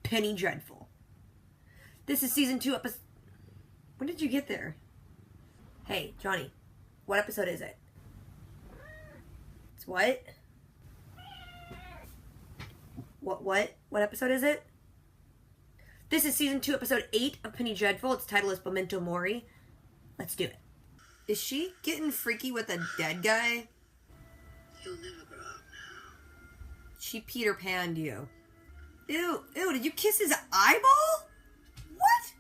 Penny Dreadful. This is season 2 episode... When did you get there? Hey, Johnny, what episode is it? It's what? What episode is it? This is season 2, episode 8 of Penny Dreadful. Its title is Memento Mori. Let's do it. Is she getting freaky with a dead guy? You'll never grow up now. She Peter Panned you. Ew, did you kiss his eyeball? What?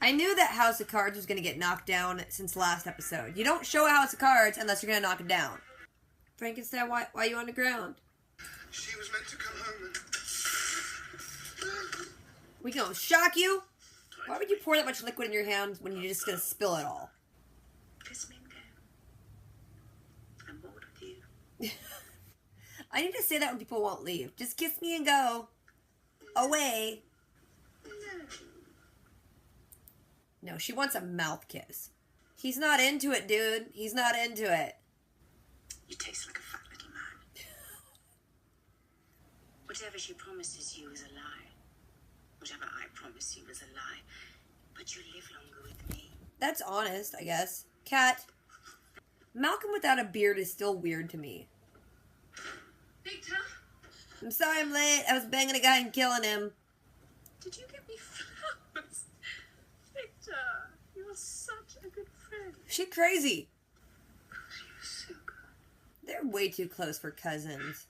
I knew that House of Cards was going to get knocked down since last episode. You don't show a House of Cards unless you're going to knock it down. Frankenstein, why are you on the ground? She was meant to come home and... We gonna shock you? Why would you pour that much liquid in your hands when you're just gonna spill it all? Kiss me and go. I'm bored with you. I need to say that when people won't leave. Just kiss me and go. Away. No, she wants a mouth kiss. He's not into it, dude. He's not into it. You taste like a fat little man. Whatever she promises you is a lie. Whatever I promise you is a lie. But you live longer with me. That's honest, I guess. Cat. Malcolm without a beard is still weird to me. Victor? I'm sorry I'm late. I was banging a guy and killing him. Did you get me flowers? Victor, you're such a good friend. She crazy. You're so good. They're way too close for cousins.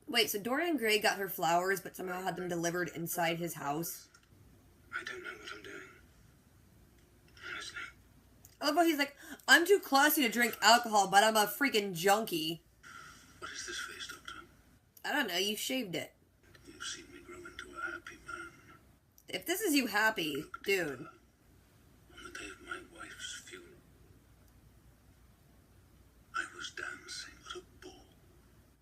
Wait, so Dorian Gray got her flowers, but somehow had them delivered inside his house? I don't know what I'm doing. Honestly. I love how he's like, I'm too classy to drink alcohol, but I'm a freaking junkie. What is this face, Doctor? I don't know, you shaved it. You've seen me grow into a happy man. If this is you happy, dude. On the day of my wife's funeral, I was dancing. What a ball.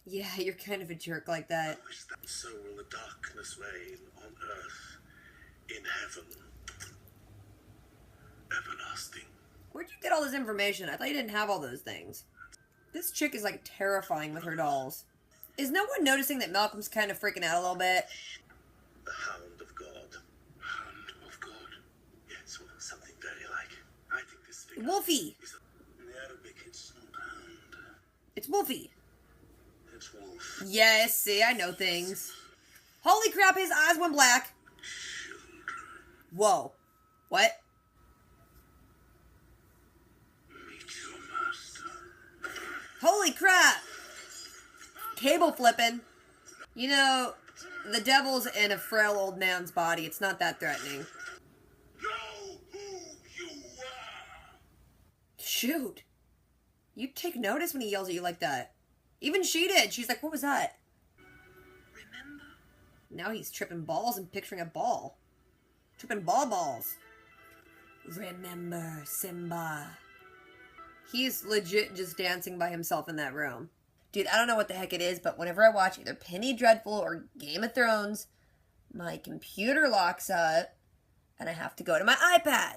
Yeah, you're kind of a jerk like that. I wish that so will the darkness reign on earth, in heaven, everlasting. Where'd you get all this information? I thought you didn't have all those things. This chick is like terrifying with her dolls. Is no one noticing that Malcolm's kind of freaking out a little bit? The Hound of God. Hound of God. Yes, well, something very like. I think this figure Wolfie! is in the Arabic, it's not hound. It's Wolfie. It's wolf. Yes, see, I know things. Holy crap, his eyes went black. Children. Whoa. What? Meet your master. Holy crap! Cable flipping. You know, the devil's in a frail old man's body. It's not that threatening. Know who you are. Shoot. You take notice when he yells at you like that. Even she did. She's like, what was that? Remember? Now he's tripping balls and picturing a ball. Tripping balls. Remember, Simba. He's legit just dancing by himself in that room. Dude, I don't know what the heck it is, but whenever I watch either Penny Dreadful or Game of Thrones, my computer locks up, and I have to go to my iPad.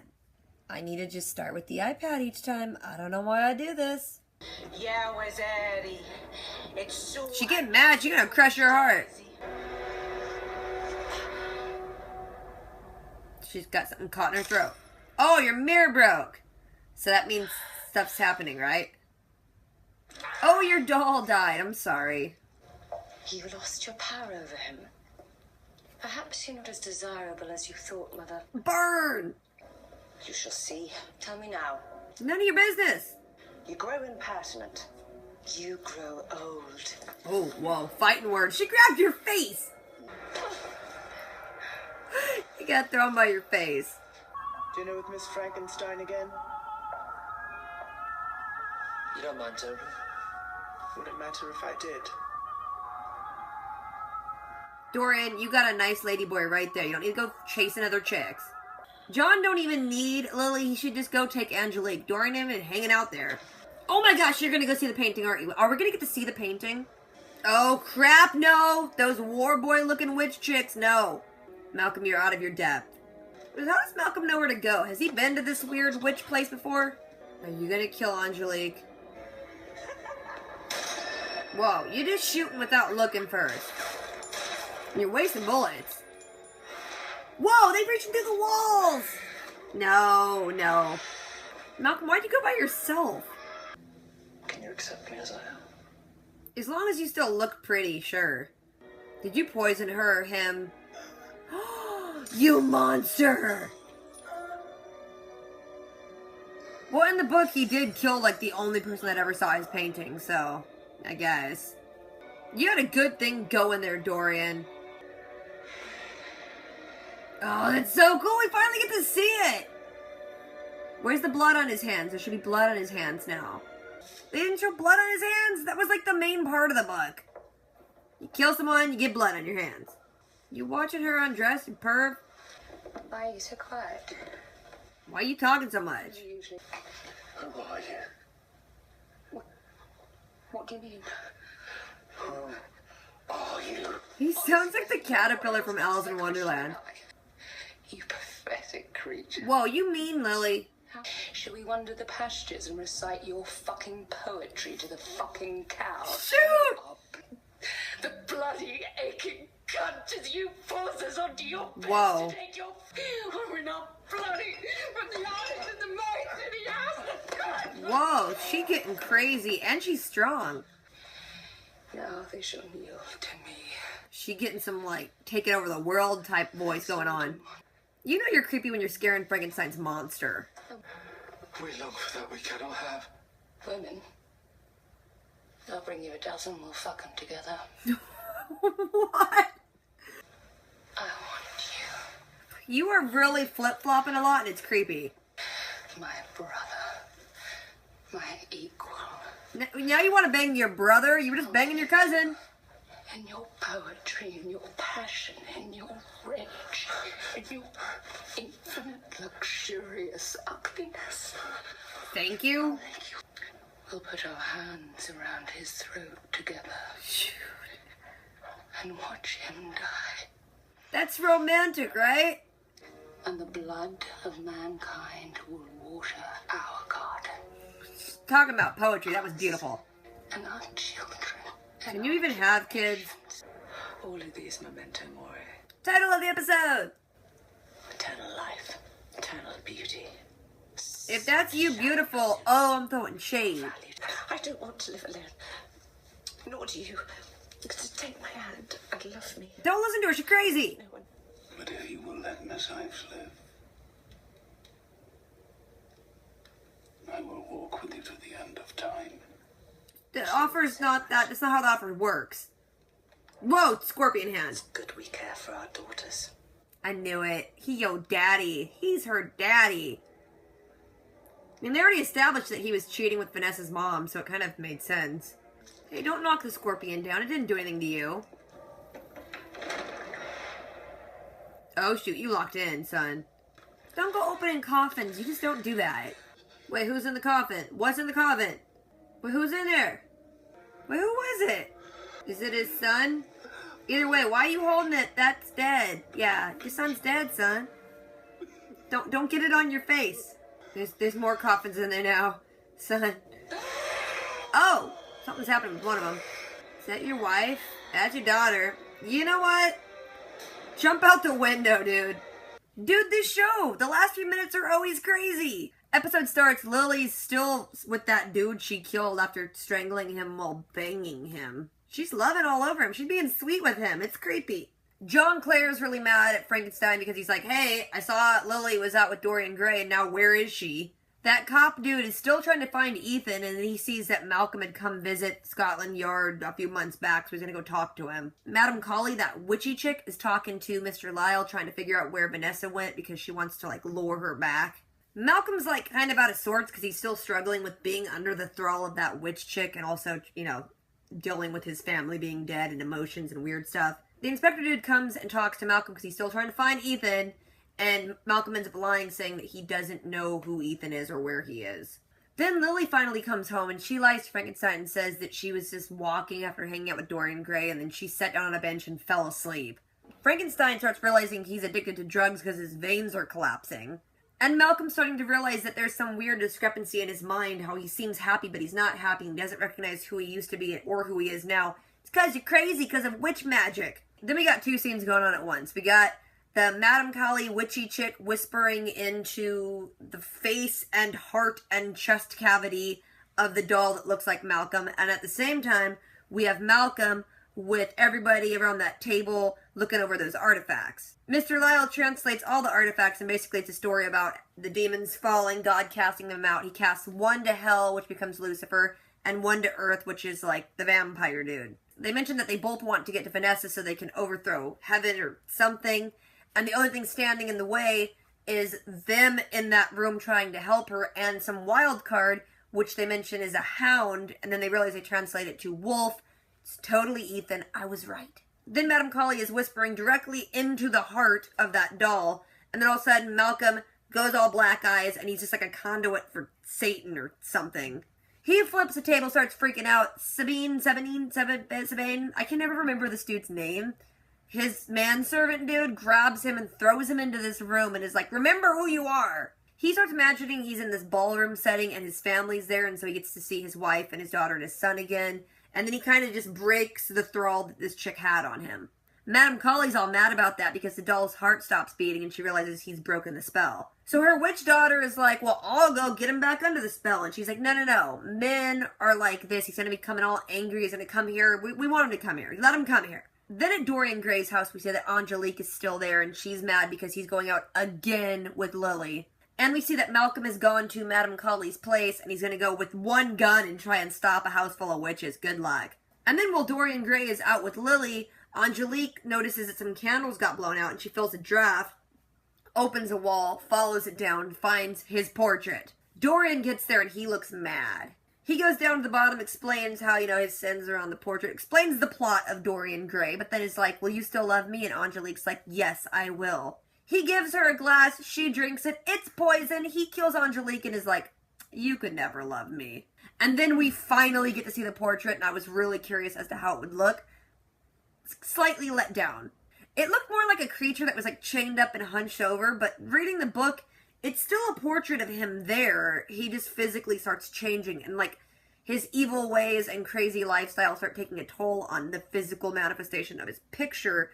I need to just start with the iPad each time. I don't know why I do this. Yeah, where's Eddie? It's so... She getting mad. She gonna crush your heart. She's got something caught in her throat. Oh, your mirror broke. So that means stuff's happening, right? Oh, your doll died. I'm sorry. You lost your power over him. Perhaps you're not as desirable as you thought, Mother. Burn! You shall see. Tell me now. None of your business. You grow impertinent. You grow old. Oh, whoa. Fighting words. She grabbed your face. You got thrown by your face. Dinner with Miss Frankenstein again? You don't mind, Toby? Would it matter if I did? Dorian, you got a nice lady boy right there. You don't need to go chasing other chicks. John don't even need Lily. He should just go take Angelique. Dorian ain't even hanging out there. Oh my gosh, you're gonna go see the painting, aren't you? Are we gonna get to see the painting? Oh crap, no. Those war boy looking witch chicks, no. Malcolm, you're out of your depth. How does Malcolm know where to go? Has he been to this weird witch place before? Are you gonna kill Angelique? Whoa, you're just shooting without looking first. You're wasting bullets. Whoa, they're reaching through the walls! No, no. Malcolm, why'd you go by yourself? Can you accept me as I am? As long as you still look pretty, sure. Did you poison her or him? You monster! Well, in the book, he did kill, like, the only person that ever saw his painting, so... I guess. You had a good thing going there, Dorian. Oh, that's so cool! We finally get to see it! Where's the blood on his hands? There should be blood on his hands now. They didn't show blood on his hands? That was like the main part of the book. You kill someone, you get blood on your hands. You watching her undress, you perv? Why are you so quiet? Why are you talking so much? Usually. Who are you? What do you mean? Who are you? He sounds like the caterpillar from Alice in Wonderland. You pathetic creature. Whoa, you mean Lily? Shall we wander the pastures and recite your fucking poetry to the fucking cow? Shoot! The bloody aching cunt as you force us onto your bed Whoa. to take your... We're not bloody from the eyes and the mouth and the ass and the Whoa, she getting crazy, and she's strong. Now they shall kneel to me. She getting some, like, taking over the world type voice going on. You know you're creepy when you're scaring Frankenstein's monster. We long for that we cannot have. Women. I'll bring you a dozen, we'll fuck them together. What? I want you. You are really flip-flopping a lot, and it's creepy. My brother. My equal. Now you want to bang your brother? You were just banging your cousin. In your poetry, in your passion, in your rage, in your infinite luxurious ugliness. Thank you. We'll put our hands around his throat together. And watch him die. That's romantic, right? And the blood of mankind will water our garden. Talking about poetry, that was beautiful. And our children. Can you even have kids? All of these Memento Mori. Title of the episode. Eternal life. Eternal beauty. If that's you, beautiful. Oh, I'm throwing shade. I don't want to live alone. Nor do you. So take my hand and love me. Don't listen to her, she's crazy. No one. But if you will let Miss Ives live, I will walk with you to the end of time. The offer's not that. That's not how the offer works. Whoa, scorpion hand. It's good we care for our daughters. I knew it. He yo daddy. He's her daddy. I mean, they already established that he was cheating with Vanessa's mom, so it kind of made sense. Hey, don't knock the scorpion down. It didn't do anything to you. Oh, shoot. You locked in, son. Don't go opening coffins. You just don't do that. Wait, who's in the coffin? What's in the coffin? Wait, who's in there? Wait, who was it? Is it his son? Either way, why are you holding it? That's dead. Yeah, your son's dead, son. Don't get it on your face. There's more coffins in there now, son. Oh, something's happening with one of them. Is that your wife? That's your daughter. You know what? Jump out the window, dude. Dude, this show, the last few minutes are always crazy. Episode starts, Lily's still with that dude she killed after strangling him while banging him. She's loving all over him. She's being sweet with him. It's creepy. John Clare's really mad at Frankenstein because he's like, hey, I saw Lily was out with Dorian Gray and now where is she? That cop dude is still trying to find Ethan, and then he sees that Malcolm had come visit Scotland Yard a few months back, so he's gonna go talk to him. Madame Colley, that witchy chick, is talking to Mr. Lyle, trying to figure out where Vanessa went because she wants to, like, lure her back. Malcolm's, like, kind of out of sorts because he's still struggling with being under the thrall of that witch chick and also, you know, dealing with his family being dead and emotions and weird stuff. The inspector dude comes and talks to Malcolm because he's still trying to find Ethan, and Malcolm ends up lying, saying that he doesn't know who Ethan is or where he is. Then Lily finally comes home, and she lies to Frankenstein and says that she was just walking after hanging out with Dorian Gray, and then she sat down on a bench and fell asleep. Frankenstein starts realizing he's addicted to drugs because his veins are collapsing. And Malcolm's starting to realize that there's some weird discrepancy in his mind, how he seems happy, but he's not happy, and doesn't recognize who he used to be or who he is now. It's because you're crazy because of witch magic. Then we got two scenes going on at once. We got the Madame Kali witchy chick whispering into the face and heart and chest cavity of the doll that looks like Malcolm. And at the same time, we have Malcolm with everybody around that table looking over those artifacts. Mr. Lyle translates all the artifacts, and basically it's a story about the demons falling, God casting them out. He casts one to hell, which becomes Lucifer, and one to earth, which is like the vampire dude. They mentioned that they both want to get to Vanessa so they can overthrow heaven or something, and the only thing standing in the way is them in that room trying to help her, and some wild card, which they mention is a hound, and then they realize they translate it to wolf. It's totally Ethan. I was right. Then Madame Kali is whispering directly into the heart of that doll, and then all of a sudden Malcolm goes all black eyes, and he's just like a conduit for Satan or something. He flips the table, starts freaking out. Sabine, I can never remember this dude's name. His manservant dude grabs him and throws him into this room and is like, remember who you are. He starts imagining he's in this ballroom setting and his family's there, and so he gets to see his wife and his daughter and his son again. And then he kind of just breaks the thrall that this chick had on him. Madame Kali's all mad about that because the doll's heart stops beating and she realizes he's broken the spell. So her witch daughter is like, well, I'll go get him back under the spell. And she's like, no. Men are like this. He's going to be coming all angry. He's going to come here. We want him to come here. Let him come here. Then at Dorian Gray's house, we see that Angelique is still there and she's mad because he's going out again with Lily. And we see that Malcolm has gone to Madame Kali's place and he's going to go with one gun and try and stop a house full of witches. Good luck. And then while Dorian Gray is out with Lily, Angelique notices that some candles got blown out and she fills a draft, opens a wall, follows it down, finds his portrait. Dorian gets there and he looks mad. He goes down to the bottom, explains how, his sins are on the portrait, explains the plot of Dorian Gray, but then is like, will you still love me? And Angelique's like, yes, I will. He gives her a glass, she drinks it, it's poison, he kills Angelique and is like, you could never love me. And then we finally get to see the portrait, and I was really curious as to how it would look. Slightly let down. It looked more like a creature that was like chained up and hunched over, but reading the book, it's still a portrait of him there. He just physically starts changing, and like his evil ways and crazy lifestyle start taking a toll on the physical manifestation of his picture.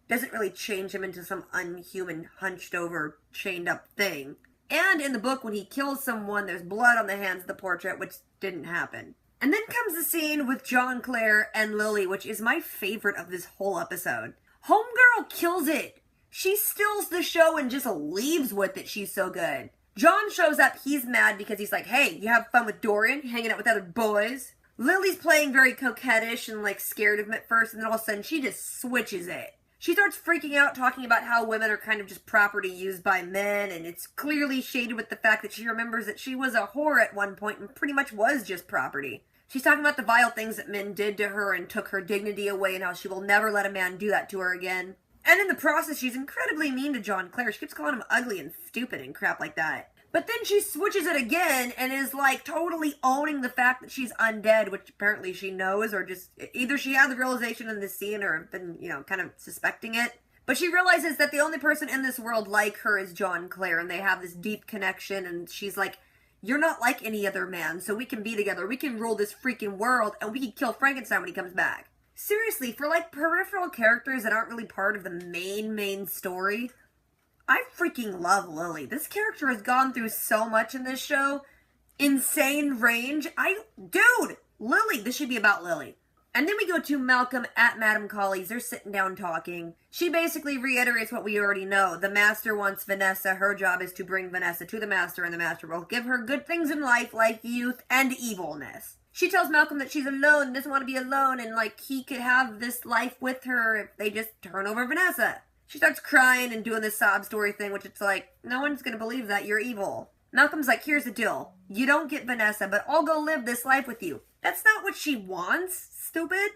Doesn't really change him into some unhuman, hunched over, chained up thing. And in the book, when he kills someone, there's blood on the hands of the portrait, which didn't happen. And then comes the scene with John, Claire, and Lily, which is my favorite of this whole episode. Homegirl kills it. She steals the show and just leaves with it. She's so good. John shows up. He's mad because he's like, hey, you have fun with Dorian, hanging out with other boys. Lily's playing very coquettish and like scared of him at first, and then all of a sudden she just switches it. She starts freaking out, talking about how women are kind of just property used by men, and it's clearly shaded with the fact that she remembers that she was a whore at one point and pretty much was just property. She's talking about the vile things that men did to her and took her dignity away and how she will never let a man do that to her again. And in the process, she's incredibly mean to John Clare. She keeps calling him ugly and stupid and crap like that. But then she switches it again and is like totally owning the fact that she's undead, which apparently she knows, or just either she had the realization in this scene or been, kind of suspecting it. But she realizes that the only person in this world like her is John Clare, and they have this deep connection, and she's like, you're not like any other man, so we can be together, we can rule this freaking world, and we can kill Frankenstein when he comes back. Seriously, for like peripheral characters that aren't really part of the main story, I freaking love Lily. This character has gone through so much in this show. Insane range. Dude! Lily! This should be about Lily. And then we go to Malcolm at Madame Kali's. They're sitting down talking. She basically reiterates what we already know. The Master wants Vanessa. Her job is to bring Vanessa to the Master, and the Master will give her good things in life like youth and evilness. She tells Malcolm that she's alone, doesn't want to be alone, and like he could have this life with her if they just turn over Vanessa. She starts crying and doing this sob story thing, which it's like, no one's going to believe that. You're evil. Malcolm's like, here's the deal. You don't get Vanessa, but I'll go live this life with you. That's not what she wants, stupid.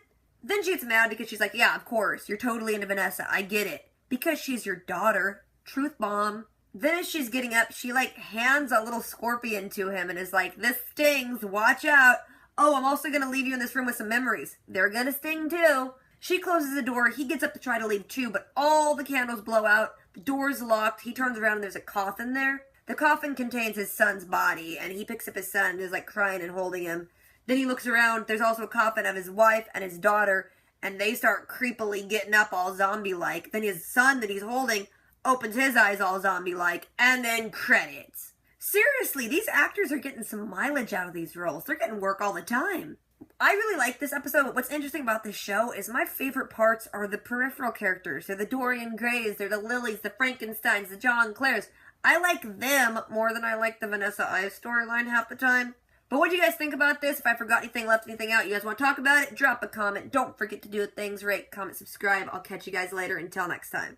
Then she gets mad because she's like, yeah, of course. You're totally into Vanessa. I get it. Because she's your daughter. Truth bomb. Then as she's getting up, she like hands a little scorpion to him and is like, this stings. Watch out. Oh, I'm also going to leave you in this room with some memories. They're going to sting too. She closes the door. He gets up to try to leave too, but all the candles blow out. The door's locked. He turns around and there's a coffin there. The coffin contains his son's body, and he picks up his son and is like crying and holding him. Then he looks around. There's also a coffin of his wife and his daughter, and they start creepily getting up all zombie-like. Then his son that he's holding opens his eyes all zombie-like, and then credits. Seriously, these actors are getting some mileage out of these roles. They're getting work all the time. I really like this episode, but what's interesting about this show is my favorite parts are the peripheral characters. They're the Dorian Grays, they're the Lillys, the Frankensteins, the John Clares. I like them more than I like the Vanessa Ives storyline half the time. But what do you guys think about this? If I forgot anything, left anything out, you guys want to talk about it, drop a comment. Don't forget to do things, rate, comment, subscribe. I'll catch you guys later. Until next time.